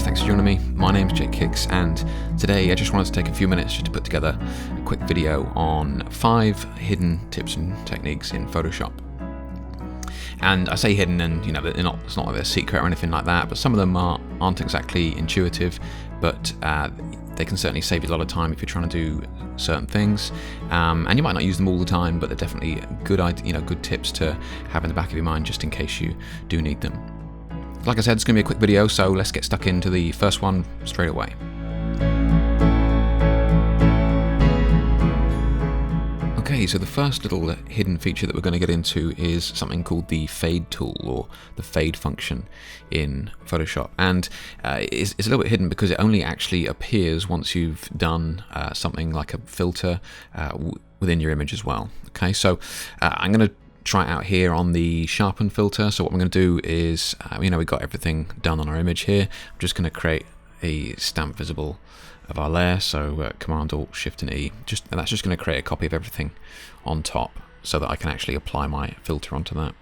guys, thanks for joining me. My name's Jake Hicks, and today I just wanted to take a few minutes just to put together a quick video on 5 hidden tips and techniques in Photoshop. And I say hidden, and it's not like they're secret or anything like that, but some of them aren't exactly intuitive, but they can certainly save you a lot of time if you're trying to do certain things. And you might not use them all the time, but they're definitely good tips to have in the back of your mind just in case you do need them. Like I said, it's going to be a quick video, so let's get stuck into the first one straight away. Okay, so the first little hidden feature that we're going to get into is something called the fade tool, or the fade function in Photoshop. And it's a little bit hidden because it only actually appears once you've done something like a filter within your image as well. Okay, so I'm going to try it out here on the sharpen filter. So what I'm going to do is, we've got everything done on our image here. I'm just going to create a stamp visible of our layer. So Command Alt Shift and E. And that's just going to create a copy of everything on top, so that I can actually apply my filter onto that.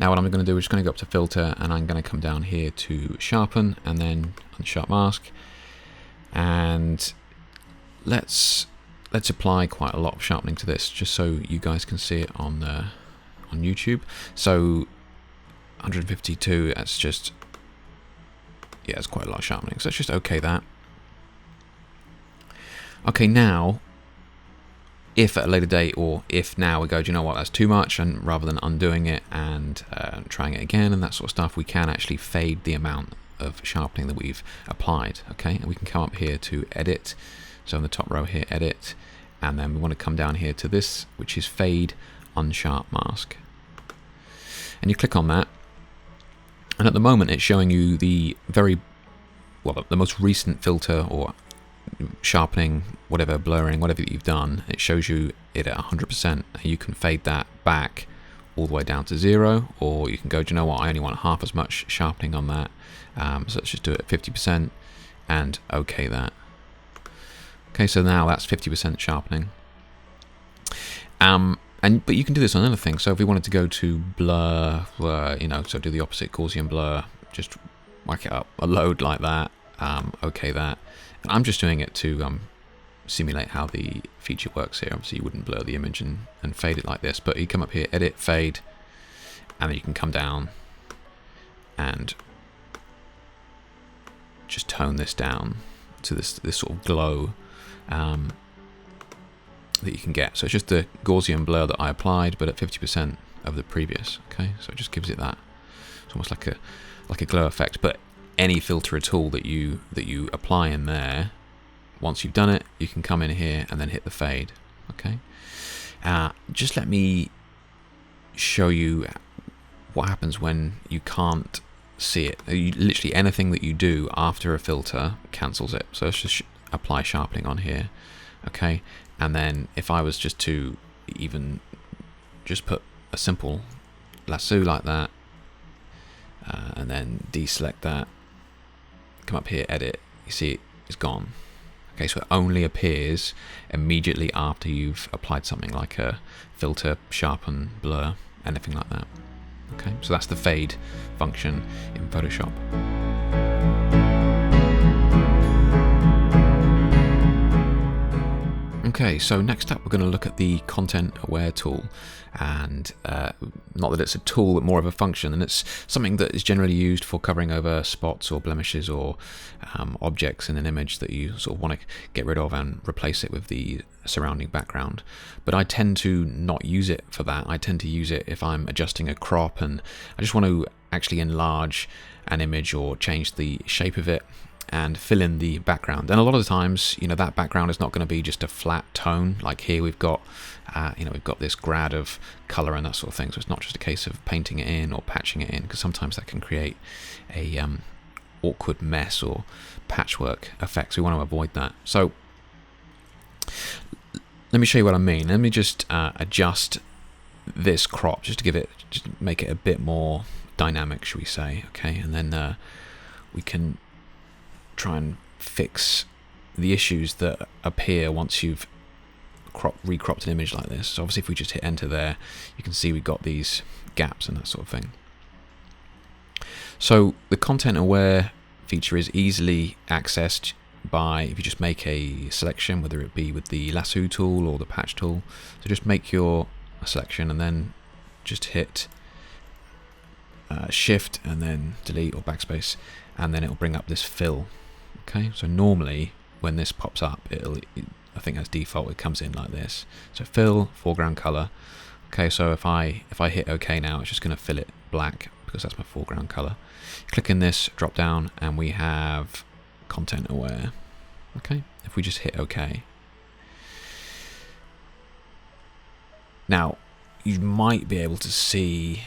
Now what I'm going to do is just going to go up to Filter, and I'm going to come down here to Sharpen, and then Unsharp Mask, and let's apply quite a lot of sharpening to this, just so you guys can see it on YouTube. So 152, that's just, yeah, it's quite a lot of sharpening. So let's just OK that. Okay, now, if at a later date, or if now we go, do you know what, that's too much, and rather than undoing it and trying it again and that sort of stuff, we can actually fade the amount of sharpening that we've applied. Okay, and we can come up here to Edit. So in the top row here, Edit, and then we want to come down here to this, which is Fade Unsharp Mask. And you click on that, and at the moment it's showing you the the most recent filter or sharpening, whatever, blurring, whatever you've done. It shows you it at 100%. You can fade that back all the way down to 0, or you can go, do you know what, I only want half as much sharpening on that. So let's just do it at 50% and OK that. Okay, so now that's 50% sharpening. But you can do this on other things. So if we wanted to go to blur, so do the opposite, Gaussian blur, just whack it up a load like that. Okay, that. And I'm just doing it to simulate how the feature works here. Obviously, you wouldn't blur the image and fade it like this, but you come up here, Edit, Fade, and then you can come down and just tone this down to this sort of glow that you can get. So it's just the Gaussian blur that I applied, but at 50% of the previous. Okay, so it just gives it that. It's almost like a glow effect. But any filter tool that you apply in there, once you've done it, you can come in here and then hit the fade. Okay, just let me show you what happens when you can't see it. Literally anything that you do after a filter cancels it. So let's just apply sharpening on here. Okay, and then if I was just to even just put a simple lasso like that, and then deselect that, come up here, Edit, you see it's gone. Okay, so it only appears immediately after you've applied something like a filter, sharpen, blur, anything like that. Okay, so that's the fade function in Photoshop. Okay, so next up we're going to look at the Content Aware tool, and not that it's a tool, but more of a function, and it's something that is generally used for covering over spots or blemishes or objects in an image that you sort of want to get rid of and replace it with the surrounding background. But I tend to not use it for that. I tend to use it if I'm adjusting a crop and I just want to actually enlarge an image or change the shape of it and fill in the background. And a lot of the times, that background is not going to be just a flat tone. Like here we've got, we've got this grad of color and that sort of thing. So it's not just a case of painting it in or patching it in, because sometimes that can create a awkward mess or patchwork effect. So we want to avoid that. So let me show you what I mean. Let me just adjust this crop just to make it a bit more dynamic, shall we say. Okay, and then we can try and fix the issues that appear once you've recropped an image like this. So obviously if we just hit enter there, you can see we've got these gaps and that sort of thing. So the content aware feature is easily accessed by, if you just make a selection, whether it be with the lasso tool or the patch tool. So just make your selection and then just hit shift and then delete or backspace, and then it will bring up this fill. Okay, so normally when this pops up, I think as default it comes in like this. So fill, foreground color. Okay, so if I hit OK now, it's just going to fill it black because that's my foreground color. Click in this drop down and we have content aware. Okay, if we just hit OK. Now you might be able to see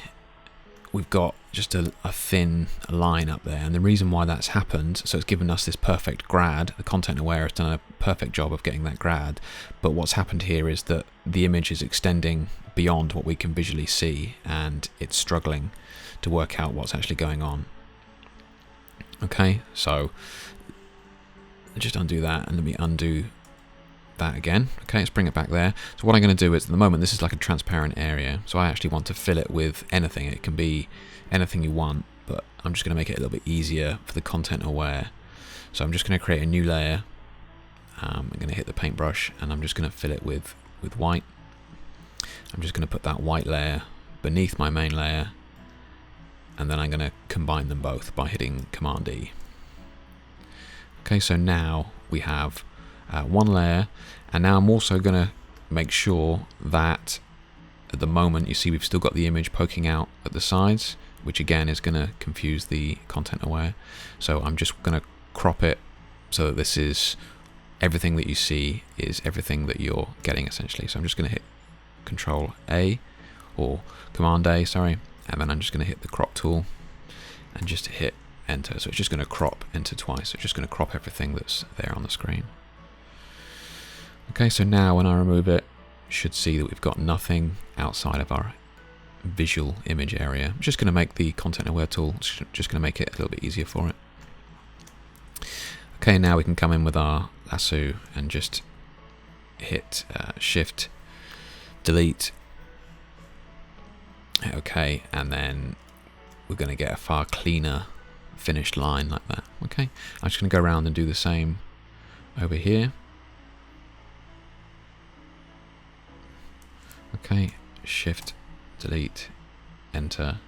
we've got just a thin line up there, and the reason why that's happened, so it's given us this perfect grad. The content aware has done a perfect job of getting that grad, but what's happened here is that the image is extending beyond what we can visually see, and it's struggling to work out what's actually going on. Okay, so just undo that, and let me undo that again. Okay, let's bring it back there. So what I'm going to do is, at the moment, this is like a transparent area, so I actually want to fill it with anything. It can be anything you want, but I'm just going to make it a little bit easier for the content aware. So I'm just going to create a new layer. I'm going to hit the paintbrush and I'm just going to fill it with white. I'm just going to put that white layer beneath my main layer, and then I'm going to combine them both by hitting Command E. Okay, so now we have one layer, and now I'm also going to make sure that at the moment you see we've still got the image poking out at the sides, which again is going to confuse the content aware. So I'm just going to crop it so that this is everything that you see is everything that you're getting essentially. So I'm just going to hit Control A or Command A, sorry, and then I'm just going to hit the crop tool and just hit enter. So it's just going to crop enter twice. So it's just going to crop everything that's there on the screen. Okay, so now when I remove it, you should see that we've got nothing outside of our visual image area. I'm just going to make the content aware tool, just going to make it a little bit easier for it. Okay, now we can come in with our lasso and just hit shift, delete, hit OK, and then we're going to get a far cleaner finished line like that. Okay, I'm just going to go around and do the same over here. Okay, shift, delete, enter.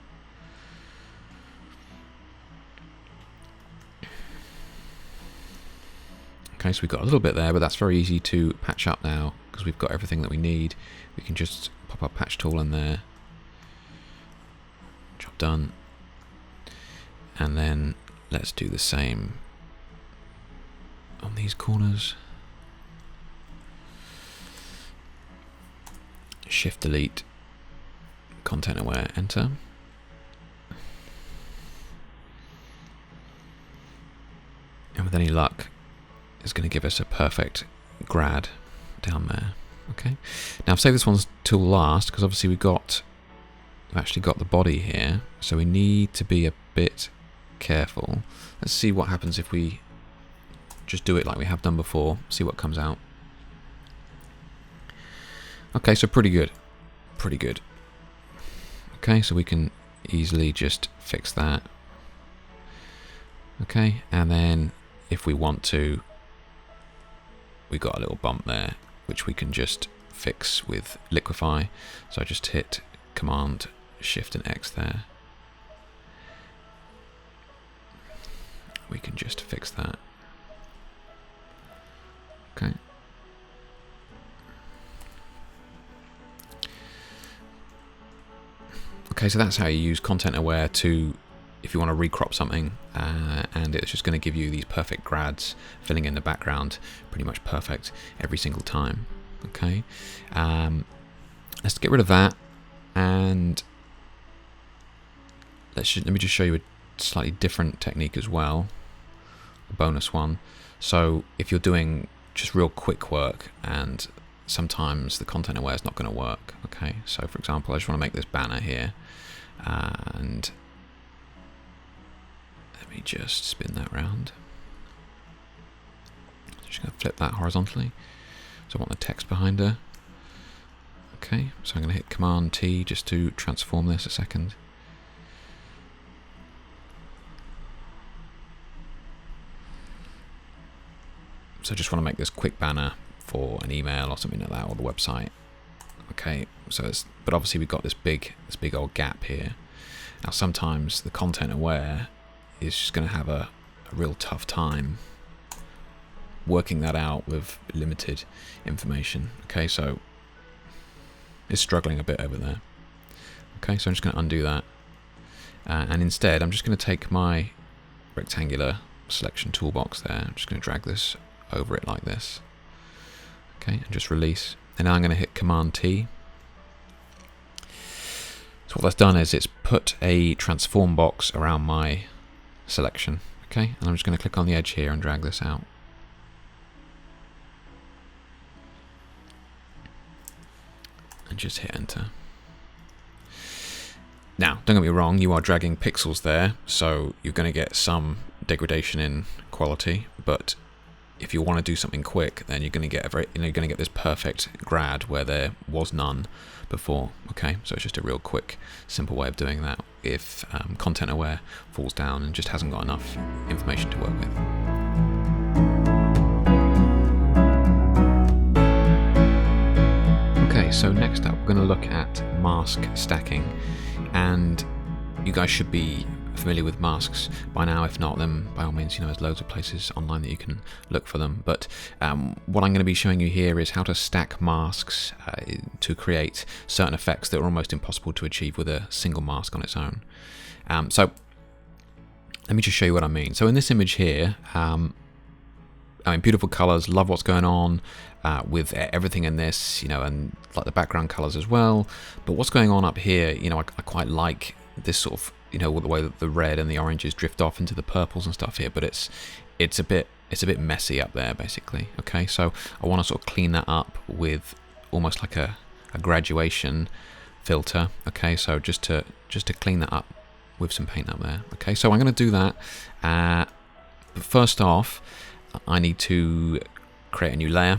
Okay, so we've got a little bit there, but that's very easy to patch up now because we've got everything that we need. We can just pop our patch tool in there, job done, and then let's do the same on these corners. Shift, delete, content aware, enter. And with any luck, it's going to give us a perfect grad down there. Okay. Now I've saved this one's till last because obviously we've actually got the body here, so we need to be a bit careful. Let's see what happens if we just do it like we have done before. See what comes out. Okay, so pretty good. Pretty good. Okay, so we can easily just fix that. Okay, and then if we want to, we got a little bump there, which we can just fix with liquify. So I just hit Command, Shift and X there. We can just fix that. Okay. Okay, so that's how you use content aware to, if you want to recrop something, and it's just going to give you these perfect grads filling in the background, pretty much perfect every single time. Okay, let's get rid of that, and let me just show you a slightly different technique as well, a bonus one. So if you're doing just real quick work and sometimes the content aware is not going to work. Okay, so for example, I just want to make this banner here, and let me just spin that round. Just going to flip that horizontally. So I want the text behind her. Okay, so I'm going to hit Command T just to transform this a second. So I just want to make this quick banner for an email or something like that, or the website. Okay, so but obviously we've got this big old gap here. Now sometimes the content aware is just going to have a real tough time working that out with limited information. Okay, so it's struggling a bit over there. Okay, so I'm just going to undo that, and instead I'm just going to take my rectangular selection toolbox there. I'm just going to drag this over it like this. Okay, and just release. And now I'm going to hit Command T. So what that's done is it's put a transform box around my selection. Okay, and I'm just going to click on the edge here and drag this out. And just hit enter. Now, don't get me wrong, you are dragging pixels there, so you're going to get some degradation in quality, but if you want to do something quick, then you're going to get you're going to get this perfect grad where there was none before. Okay, so it's just a real quick, simple way of doing that if content aware falls down and just hasn't got enough information to work with. Okay, so next up we're going to look at mask stacking, and you guys should be familiar with masks by now. If not, then by all means, there's loads of places online that you can look for them. But what I'm going to be showing you here is how to stack masks to create certain effects that are almost impossible to achieve with a single mask on its own. So let me just show you what I mean. So in this image here, beautiful colors, love what's going on with everything in this, and like the background colors as well. But what's going on up here, I quite like this sort of, the way that the red and the oranges drift off into the purples and stuff here, but it's a bit messy up there basically. Okay, so I want to sort of clean that up with almost like a graduation filter. Okay, so just to clean that up with some paint up there. Okay, so I'm going to do that. But first off, I need to create a new layer,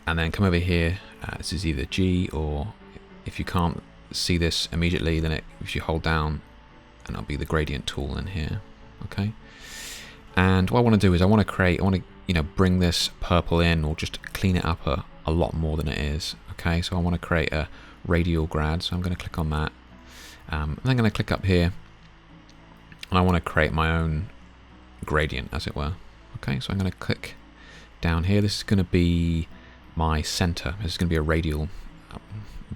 and then come over here. This is either G, or if you can't see this immediately, then if you hold down, and it'll be the gradient tool in here. Okay, and what I want to do is I want to bring this purple in, or just clean it up a lot more than it is. Okay, so I want to create a radial grad, so I'm going to click on that, and I'm going to click up here, and I want to create my own gradient, as it were. Okay, so I'm going to click down here. This is going to be my center. This is going to be a radial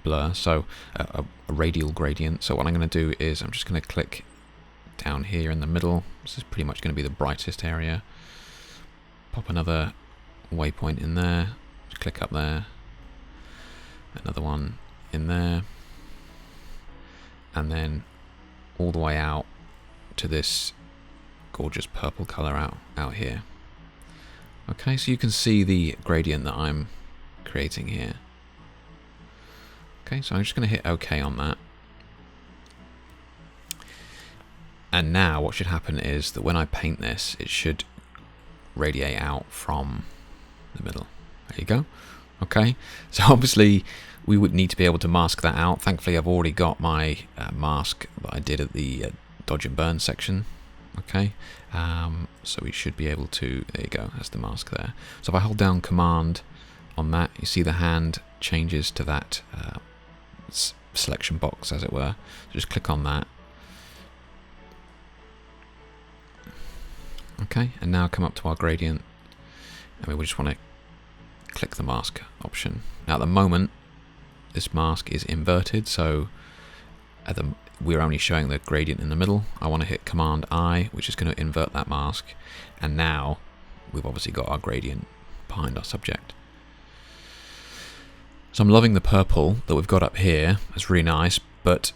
blur, so a radial gradient. So what I'm going to do is I'm just going to click down here in the middle. This is pretty much going to be the brightest area. Pop another waypoint in there. Just click up there. Another one in there. And then all the way out to this gorgeous purple color out here. Okay, so you can see the gradient that I'm creating here. Okay, so I'm just going to hit OK on that. And now what should happen is that when I paint this, it should radiate out from the middle. There you go. Okay, so obviously we would need to be able to mask that out. Thankfully, I've already got my mask that I did at the dodge and burn section. Okay, so we should be able to, there you go, that's the mask there. So if I hold down Command on that, you see the hand changes to that selection box, as it were. So just click on that. Okay, and now come up to our gradient, and we just want to click the mask option. Now at the moment, this mask is inverted, so we're only showing the gradient in the middle. I want to hit Command I, which is going to invert that mask, and now we've obviously got our gradient behind our subject. So I'm loving the purple that we've got up here. It's really nice, but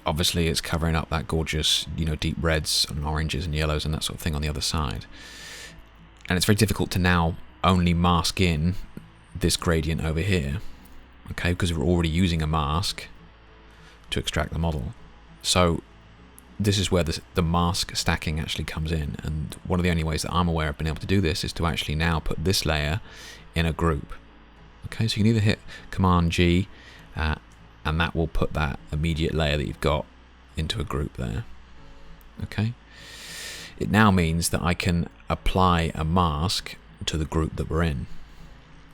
obviously it's covering up that gorgeous, deep reds and oranges and yellows and that sort of thing on the other side. And it's very difficult to now only mask in this gradient over here, okay, because we're already using a mask to extract the model. So this is where the mask stacking actually comes in, and one of the only ways that I'm aware of being able to do this is to actually now put this layer in a group. Okay, so you can either hit Command G, and that will put that immediate layer that you've got into a group there. Okay, it now means that I can apply a mask to the group that we're in.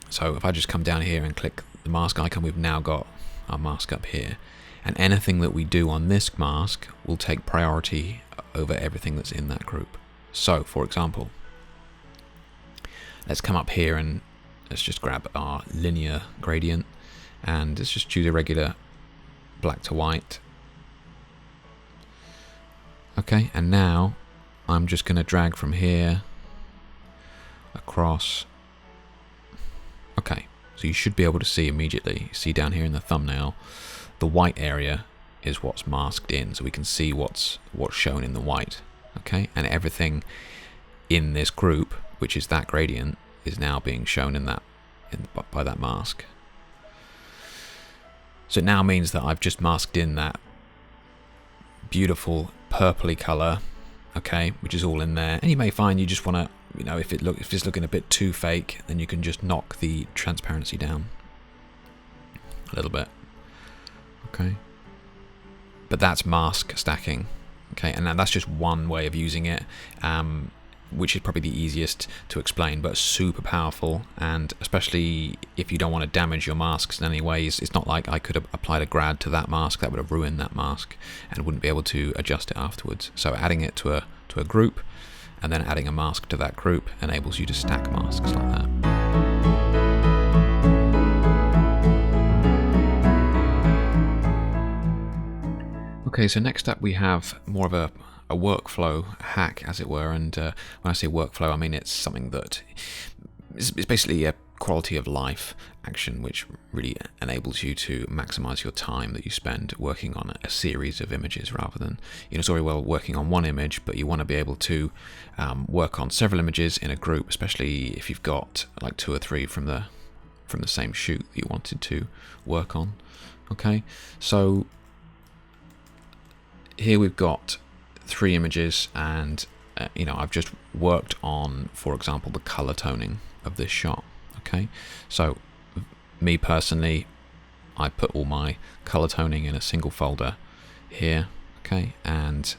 So if I just come down here and click the mask icon, we've now got our mask up here. And anything that we do on this mask will take priority over everything that's in that group. So, for example, let's come up here and let's just grab our linear gradient and let's just choose a regular black to white. Okay, and now I'm just going to drag from here across. Okay, so you should be able to see immediately, see down here in the thumbnail, the white area is what's masked in, so we can see what's shown in the white. Okay, and everything in this group, which is that gradient, is now being shown by that mask. So it now means that I've just masked in that beautiful purpley color, okay, which is all in there. And you may find you just want to, you know, if it's looking a bit too fake, then you can just knock the transparency down a little bit. Okay, but that's mask stacking. Okay, and that's just one way of using it, which is probably the easiest to explain, but super powerful. And especially if you don't want to damage your masks in any ways, it's not like I could have applied a grad to that mask. That would have ruined that mask and wouldn't be able to adjust it afterwards. So adding it to a group and then adding a mask to that group enables you to stack masks like that. Okay, so next up we have more of a workflow hack, as it were. And when I say workflow, I mean it's something that it's basically a quality of life action which really enables you to maximize your time that you spend working on a series of images rather than, you know, it's very well working on one image, but you want to be able to work on several images in a group, especially if you've got like 2 or 3 from the same shoot that you wanted to work on. Okay, so here we've got 3 images, and you know, I've just worked on, for example, the color toning of this shot. Okay, so me personally, I put all my color toning in a single folder here. Okay, and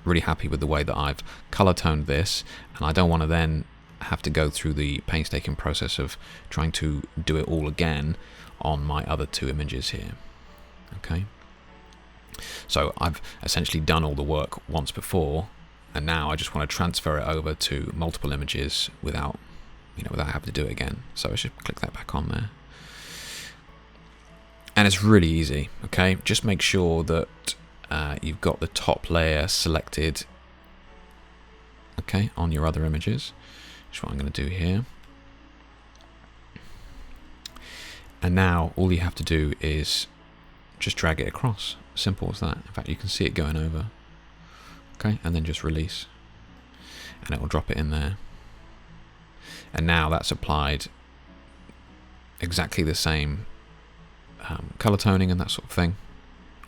really happy with the way that I've color toned this, and I don't want to then have to go through the painstaking process of trying to do it all again on my other 2 images here. Okay, so I've essentially done all the work once before, and now I just want to transfer it over to multiple images without having to do it again. So I should click that back on there. And it's really easy. Okay, just make sure that you've got the top layer selected, okay, on your other images, which is what I'm going to do here. And now all you have to do is just drag it across. Simple as that. In fact, you can see it going over. Okay, and then just release, and it will drop it in there. And now that's applied exactly the same color toning and that sort of thing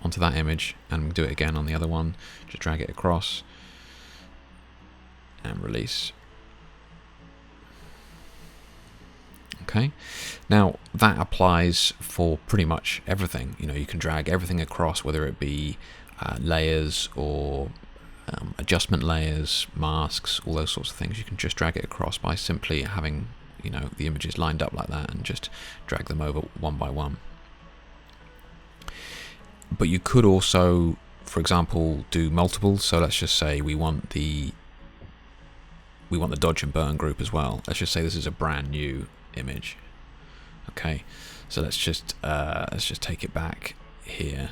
onto that image, and we'll do it again on the other one. Just drag it across and release. Okay, now that applies for pretty much everything. You know, you can drag everything across, whether it be layers or adjustment layers, masks, all those sorts of things. You can just drag it across by simply having, you know, the images lined up like that and just drag them over one by one. But you could also, for example, do multiples. So let's just say we want the dodge and burn group as well. Let's just say this is a brand new image. Okay, so let's just take it back here.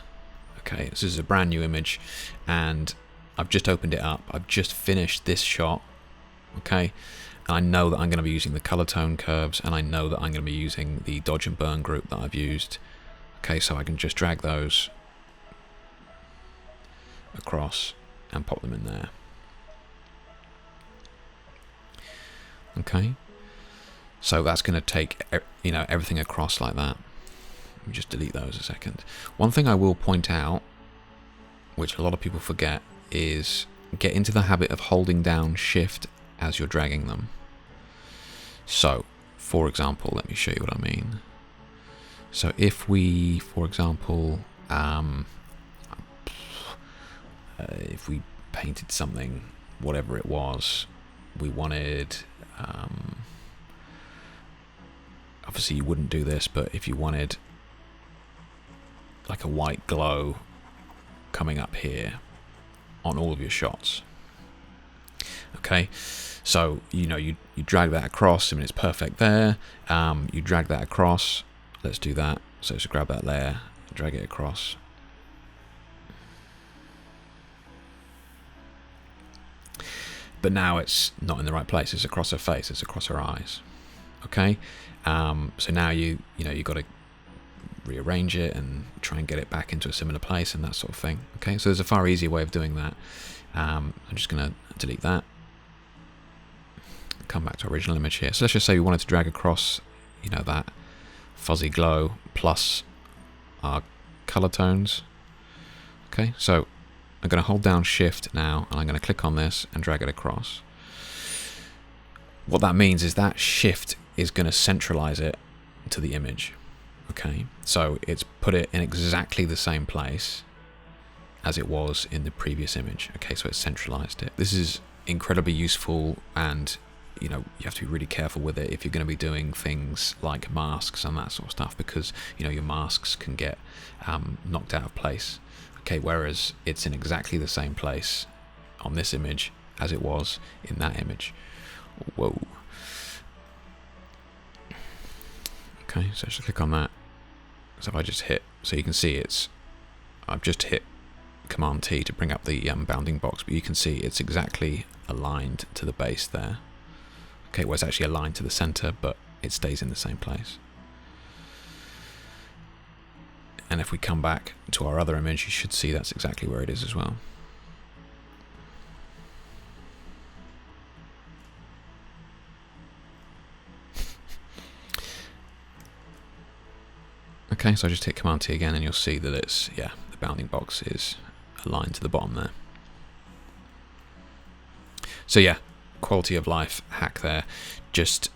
Okay, this is a brand new image, and I've just opened it up. I've just finished this shot. Okay, and I know that I'm going to be using the color tone curves, and I know that I'm going to be using the dodge and burn group that I've used. Okay, so I can just drag those across and pop them in there. Okay, so that's going to take, you know, everything across like that. Let me just delete those a second. One thing I will point out, which a lot of people forget, is get into the habit of holding down Shift as you're dragging them. So, for example, let me show you what I mean. So if we, for example, if we painted something whatever it was we wanted. Obviously you wouldn't do this, but if you wanted like a white glow coming up here on all of your shots, okay, so you drag that across. I mean, it's perfect there. You drag that across. Let's do that. So just grab that layer, drag it across. But now it's not in the right place. It's across her face. It's across her eyes. Okay. So now you've got to rearrange it and try and get it back into a similar place and that sort of thing. Okay. So there's a far easier way of doing that. I'm just going to delete that. Come back to original image here. So let's just say we wanted to drag across, that fuzzy glow plus our color tones. Okay. So I'm going to hold down Shift now, and I'm going to click on this and drag it across. What that means is that Shift is going to centralize it to the image. Okay, so it's put it in exactly the same place as it was in the previous image. Okay, so it's centralized it. This is incredibly useful, and you have to be really careful with it if you're going to be doing things like masks and that sort of stuff, because your masks can get knocked out of place. Okay, whereas it's in exactly the same place on this image as it was in that image. Whoa. Okay, so just click on that. So if I just hit, so you can see I've just hit Command T to bring up the bounding box, but you can see it's exactly aligned to the base there. Okay, well, it's actually aligned to the center, but it stays in the same place. And if we come back to our other image, you should see that's exactly where it is as well. Okay, so I just hit Command T again, and you'll see that it's, the bounding box is aligned to the bottom there. So yeah, quality of life hack there. Just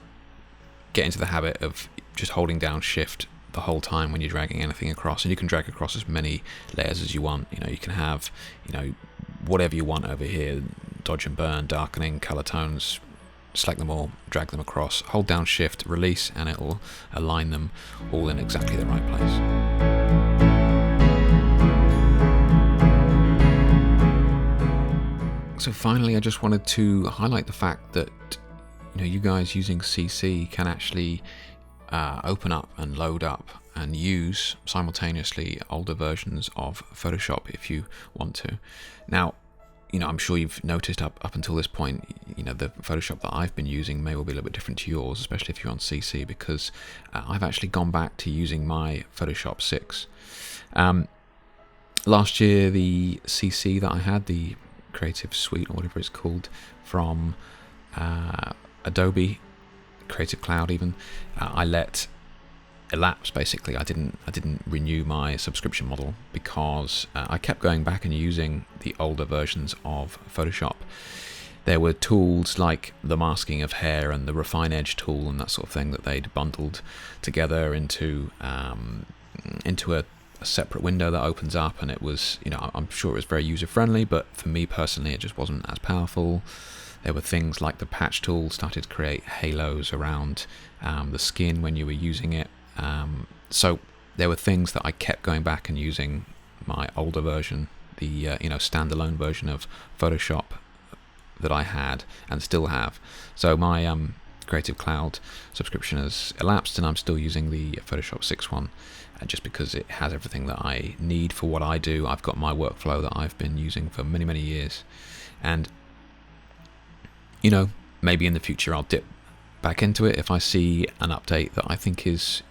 get into the habit of just holding down Shift the whole time when you're dragging anything across, and you can drag across as many layers as you want. You can have whatever you want over here: dodge and burn, darkening, color tones. Select them all, drag them across, hold down Shift, release, and it will align them all in exactly the right place. So finally, I just wanted to highlight the fact that you guys using CC can actually open up and load up and use simultaneously older versions of Photoshop if you want to. Now, I'm sure you've noticed up until this point, the Photoshop that I've been using may well be a little bit different to yours, especially if you're on CC, because I've actually gone back to using my Photoshop 6. Last year, the CC that I had, the Creative Suite or whatever it's called, from Adobe Creative Cloud even, I let elapse. Basically, I didn't renew my subscription model because I kept going back and using the older versions of Photoshop. There were tools like the masking of hair and the refine edge tool and that sort of thing that they'd bundled together into a separate window that opens up, and it was, I'm sure it was very user friendly, but for me personally it just wasn't as powerful. There were things like the patch tool started to create halos around the skin when you were using it. So there were things that I kept going back and using my older version, the standalone version of Photoshop that I had and still have. So my Creative Cloud subscription has elapsed, and I'm still using the Photoshop 6 one, just because it has everything that I need for what I do. I've got my workflow that I've been using for many, many years, and maybe in the future I'll dip back into it if I see an update that I think is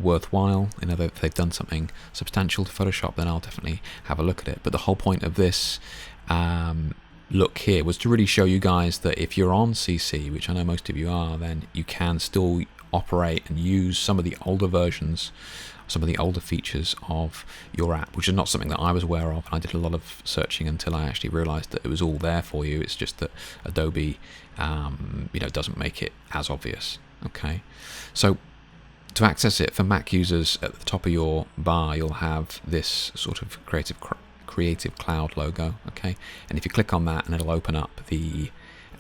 worthwhile. If they've done something substantial to Photoshop, then I'll definitely have a look at it. But the whole point of this look here was to really show you guys that if you're on CC, which I know most of you are, then you can still operate and use some of the older versions, some of the older features of your app, which is not something that I was aware of. And I did a lot of searching until I actually realized that it was all there for you. It's just that Adobe doesn't make it as obvious. Okay, so to access it for Mac users, at the top of your bar you'll have this sort of Creative Cloud logo, okay? And if you click on that, and it'll open up the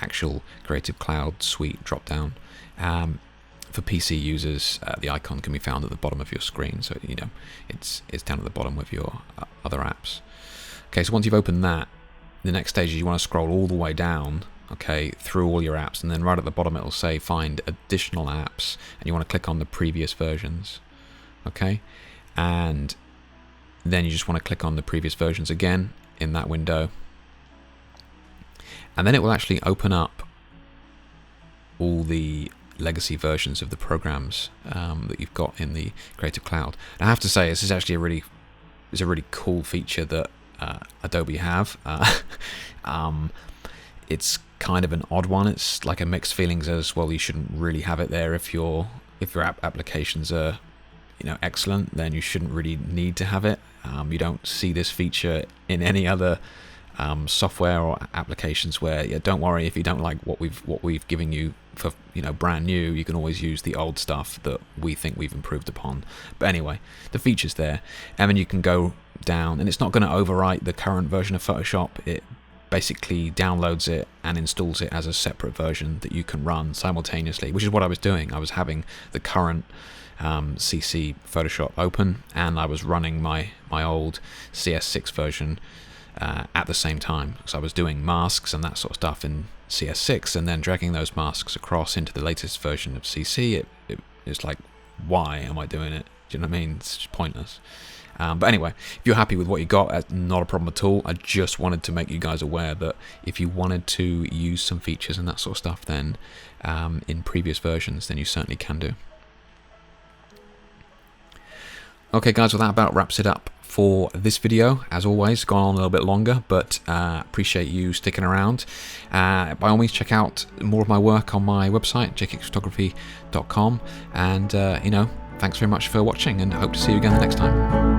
actual Creative Cloud suite drop down. For PC users, the icon can be found at the bottom of your screen, so you know it's down at the bottom with your other apps. Okay, so once you've opened that, the next stage is you want to scroll all the way down, okay, through all your apps, and then right at the bottom it'll say find additional apps, and you want to click on the previous versions, okay, and then you just want to click on the previous versions again in that window, and then it will actually open up all the legacy versions of the programs that you've got in the Creative Cloud. And I have to say, this is actually a really cool feature that Adobe have. It's kind of an odd one. It's like a mixed feelings as well. You shouldn't really have it there if your applications are, you know, excellent. Then you shouldn't really need to have it. You don't see this feature in any other software or applications where, yeah, don't worry if you don't like what we've given you for, you know, brand new, you can always use the old stuff that we think we've improved upon. But anyway, the feature's there, and then you can go down, and it's not going to overwrite the current version of Photoshop. It basically downloads it and installs it as a separate version that you can run simultaneously, which is what I was doing. I was having the current CC Photoshop open, and I was running my old CS6 version at the same time. So I was doing masks and that sort of stuff in CS6, and then dragging those masks across into the latest version of CC. It's like, why am I doing it? Do you know what I mean? It's just pointless. But anyway, if you're happy with what you got, not a problem at all. I just wanted to make you guys aware that if you wanted to use some features and that sort of stuff, then in previous versions, then you certainly can do. Okay guys, well that about wraps it up for this video. As always, gone on a little bit longer, but appreciate you sticking around. By all means, check out more of my work on my website, jkicksphotography.com, and you know, thanks very much for watching, and hope to see you again the next time.